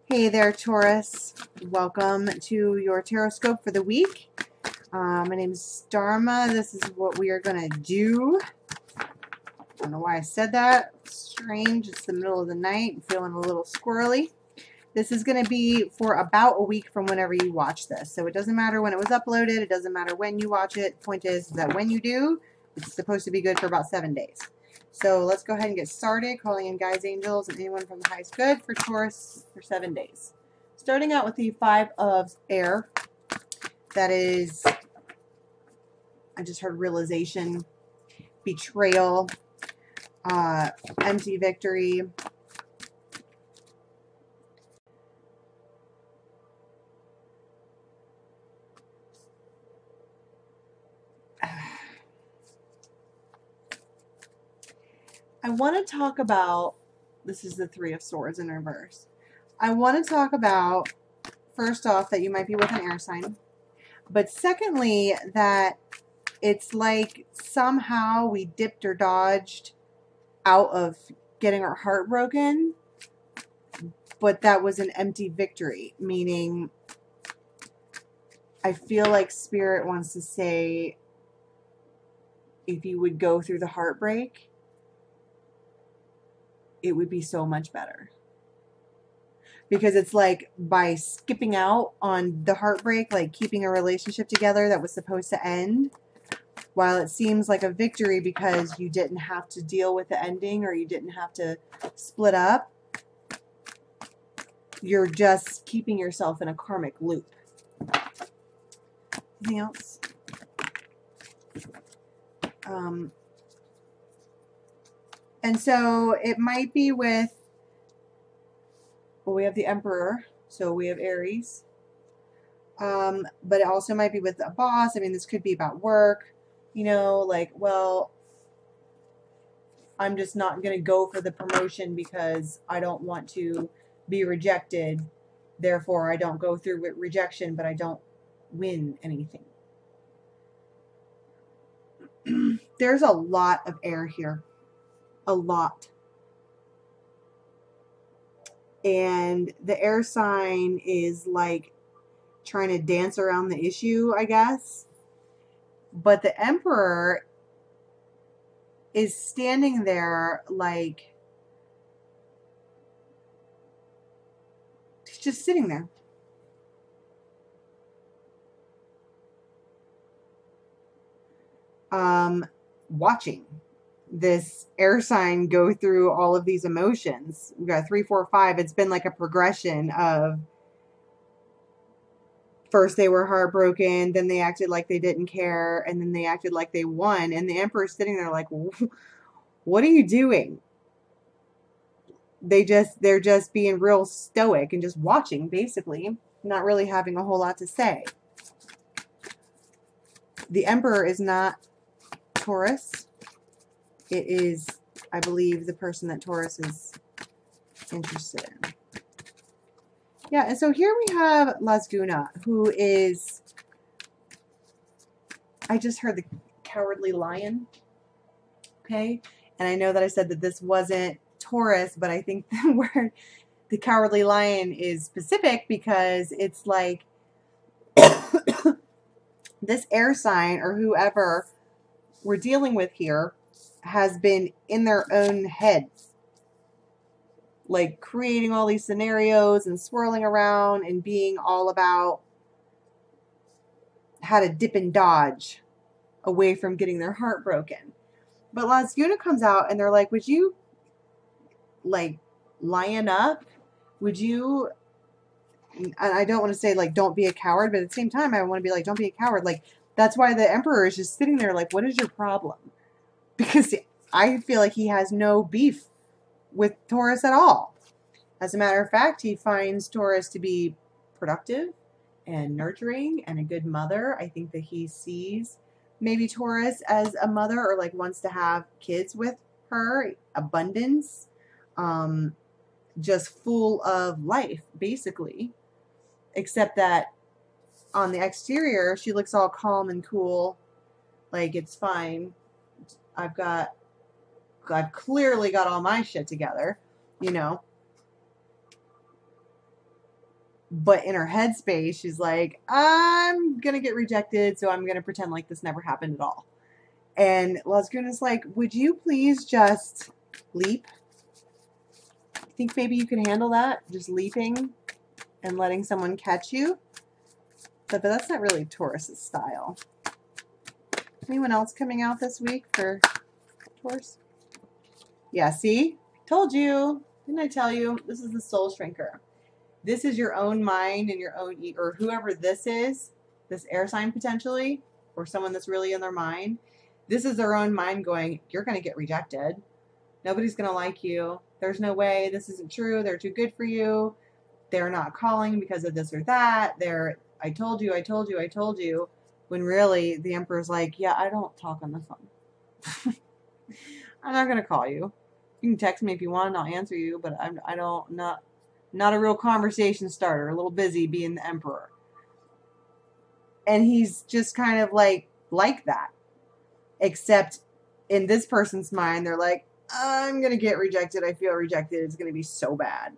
Hey there, Taurus. Welcome to your Taroscope for the week. My name is Dharma. This is what we are going to do. I don't know why I said that. It's strange. It's the middle of the night. I'm feeling a little squirrely. This is going to be for about a week from whenever you watch this. So it doesn't matter when it was uploaded. It doesn't matter when you watch it. The point is that when you do, it's supposed to be good for about 7 days. So let's go ahead and get started, calling in guides, angels, and anyone from the highest good for Taurus for 7 days. Starting out with the 5 of air. That is, I just heard realization, betrayal, empty victory. I want to talk about, this is the 3 of Swords in reverse. I want to talk about, first off, that you might be with an air sign. But secondly, that it's like somehow we dipped or dodged out of getting our heart broken. But that was an empty victory, meaning I feel like Spirit wants to say, if you would go through the heartbreak, it would be so much better. Because it's like by skipping out on the heartbreak, like keeping a relationship together that was supposed to end, while it seems like a victory because you didn't have to deal with the ending or you didn't have to split up, you're just keeping yourself in a karmic loop. Anything else? And so it might be with, well, we have the Emperor, so we have Aries. But it also might be with a boss. I mean, this could be about work, you know, like, well, I'm just not going to go for the promotion because I don't want to be rejected. Therefore, I don't go through with rejection, but I don't win anything. There's a lot of air here. A lot. And the air sign is like trying to dance around the issue, I guess. But the Emperor is standing there like he's just sitting there. Watching this air sign go through all of these emotions. We got 3, 4, 5. It's been like a progression of first they were heartbroken, then they acted like they didn't care, and then they acted like they won. And the Emperor's sitting there like, what are you doing? They're just being real stoic and just watching, basically, not really having a whole lot to say. The Emperor is not Taurus. It is, I believe, the person that Taurus is interested in. Yeah, and so here we have Lasguna, who is, I just heard the Cowardly Lion, okay? And I know that I said that this wasn't Taurus, but I think the word, the Cowardly Lion is specific because it's like this air sign or whoever we're dealing with here has been in their own heads, like creating all these scenarios and swirling around and being all about how to dip and dodge away from getting their heart broken. But Lasguna comes out and they're like, would you like lion up? Would you, and I don't want to say like don't be a coward, but at the same time I want to be like don't be a coward. Like that's why the Emperor is just sitting there like, what is your problem? Because I feel like he has no beef with Taurus at all. As a matter of fact, he finds Taurus to be productive and nurturing and a good mother. I think that he sees maybe Taurus as a mother or like wants to have kids with her, abundance, just full of life, basically. Except that on the exterior, she looks all calm and cool, like it's fine. I've clearly got all my shit together, you know. But in her headspace, she's like, I'm going to get rejected, so I'm going to pretend like this never happened at all. And Lasguna's like, would you please just leap? You think maybe you can handle that? Just leaping and letting someone catch you? But that's not really Taurus's style. Anyone else coming out this week for Taurus? Yeah, see? Told you. Didn't I tell you? This is the soul shrinker. This is your own mind and your own, or whoever this is, this air sign potentially, or someone that's really in their mind. This is their own mind going, you're going to get rejected. Nobody's going to like you. There's no way. This isn't true. They're too good for you. They're not calling because of this or that. I told you, I told you, I told you. When really the Emperor's like, yeah, I don't talk on the phone. I'm not going to call you. You can text me if you want and I'll answer you, but not a real conversation starter. A little busy being the Emperor. And he's just kind of like that. Except in this person's mind, they're like, I'm going to get rejected. I feel rejected. It's going to be so bad.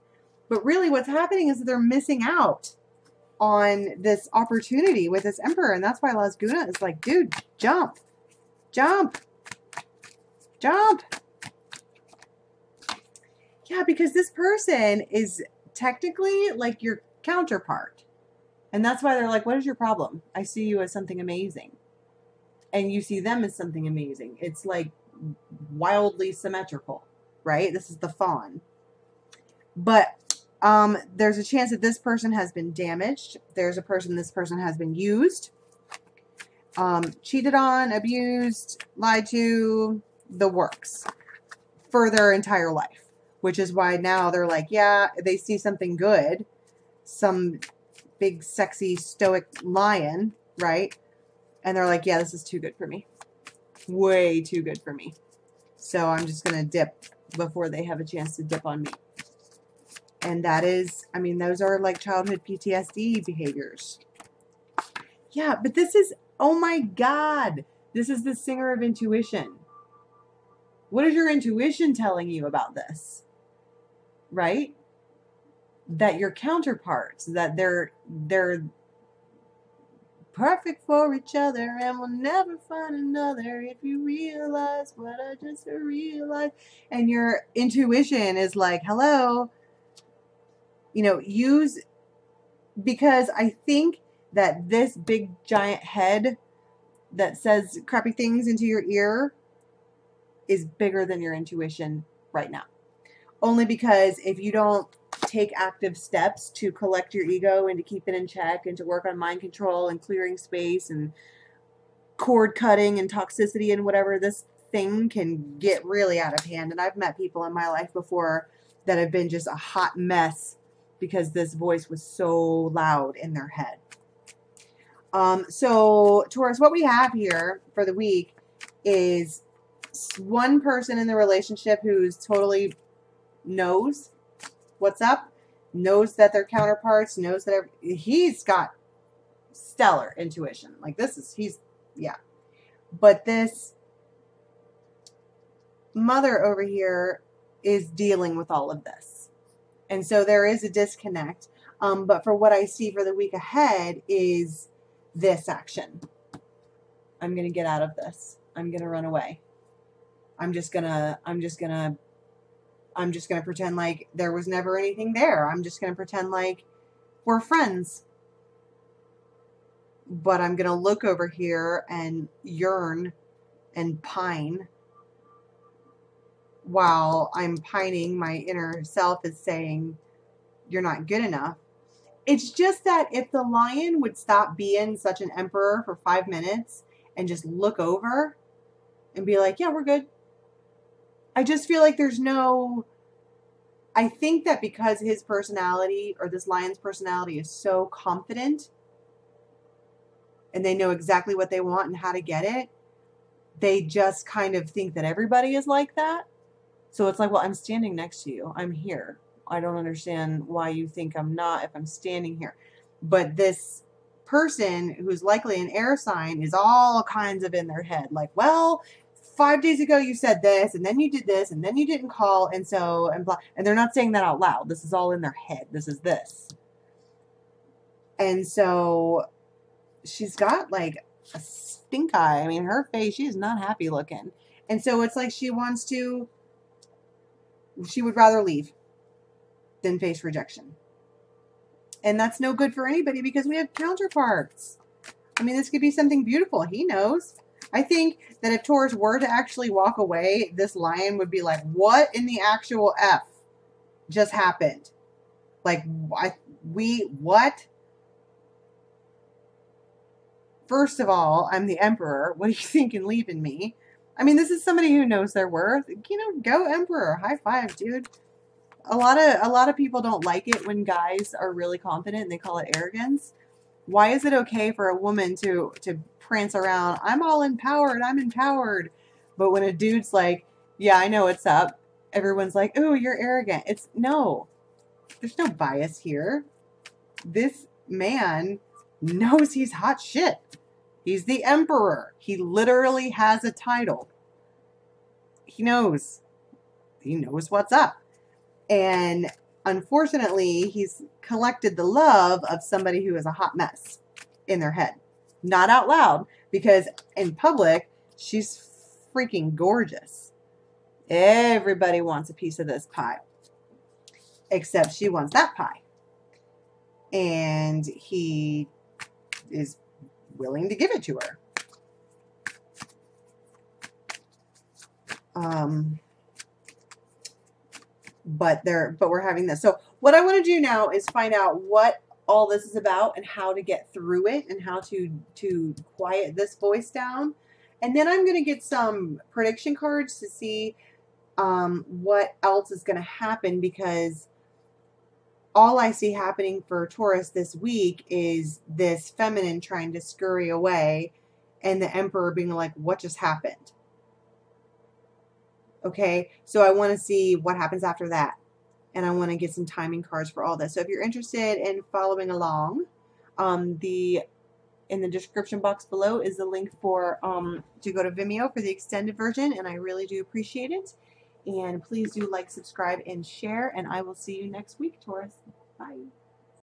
But really what's happening is that they're missing out on this opportunity with this Emperor. And that's why Lasguna is like, dude, jump, jump, jump. Yeah, because this person is technically like your counterpart. And that's why they're like, what is your problem? I see you as something amazing. And you see them as something amazing. It's like wildly symmetrical, right? This is the fawn. But there's a chance that this person has been damaged. This person has been used, cheated on, abused, lied to, the works for their entire life. Which is why now they're like, yeah, they see something good. Some big, sexy, stoic lion, right? And they're like, yeah, this is too good for me. Way too good for me. So I'm just going to dip before they have a chance to dip on me. And that is, I mean, those are like childhood PTSD behaviors. Yeah, but this is, oh my God. This is the singer of intuition. What is your intuition telling you about this? Right? That your counterparts, that they're perfect for each other and will never find another if you realize what I just realized. And your intuition is like, hello, you know, because I think that this big giant head that says crappy things into your ear is bigger than your intuition right now. Only because if you don't take active steps to collect your ego and to keep it in check and to work on mind control and clearing space and cord cutting and toxicity and whatever, this thing can get really out of hand. And I've met people in my life before that have been just a hot mess because this voice was so loud in their head. So Taurus, what we have here for the week is one person in the relationship who's totally knows what's up, knows that they're counterparts, knows that he's got stellar intuition. Like yeah. But this mother over here is dealing with all of this. And so there is a disconnect. But for what I see for the week ahead is this action. I'm going to get out of this. I'm going to run away. I'm just going to pretend like there was never anything there. I'm just going to pretend like we're friends. But I'm going to look over here and yearn and pine. While I'm pining, my inner self is saying, you're not good enough. It's just that if the lion would stop being such an emperor for 5 minutes and just look over and be like, yeah, we're good. I just feel like I think that because his personality, or this lion's personality, is so confident and they know exactly what they want and how to get it, they just kind of think that everybody is like that. So it's like, well, I'm standing next to you. I'm here. I don't understand why you think I'm not if I'm standing here. But this person who's likely an air sign is all kinds of in their head. Like, well, 5 days ago you said this, and then you did this, and then you didn't call, and so, and blah. And they're not saying that out loud. This is all in their head. This is this. And so she's got like a stink eye. I mean, her face, she is not happy looking. And so it's like she would rather leave than face rejection. And that's no good for anybody because we have counterparts. I mean, this could be something beautiful. He knows. I think that if Taurus were to actually walk away, this lion would be like, what in the actual F just happened? Like, what? First of all, I'm the emperor. What are you thinking leaving me? I mean, this is somebody who knows their worth. Go emperor. High five, dude. A lot of people don't like it when guys are really confident and they call it arrogance. Why is it okay for a woman to prance around, I'm all empowered, I'm empowered. But when a dude's like, yeah, I know what's up, everyone's like, oh, you're arrogant. No, there's no bias here. This man knows he's hot shit. He's the emperor. He literally has a title. He knows what's up. And unfortunately, he's collected the love of somebody who is a hot mess in their head. Not out loud, because in public, she's freaking gorgeous. Everybody wants a piece of this pie. Except she wants that pie. And he is willing to give it to her. But we're having this. So what I want to do now is find out what all this is about and how to get through it and how to quiet this voice down. And then I'm going to get some prediction cards to see what else is going to happen, because all I see happening for Taurus this week is this feminine trying to scurry away and the emperor being like, what just happened? Okay, so I want to see what happens after that. And I want to get some timing cards for all this. So if you're interested in following along, in the description box below is the link for to go to Vimeo for the extended version. And I really do appreciate it. And please do like, subscribe, and share. And I will see you next week, Taurus. Bye.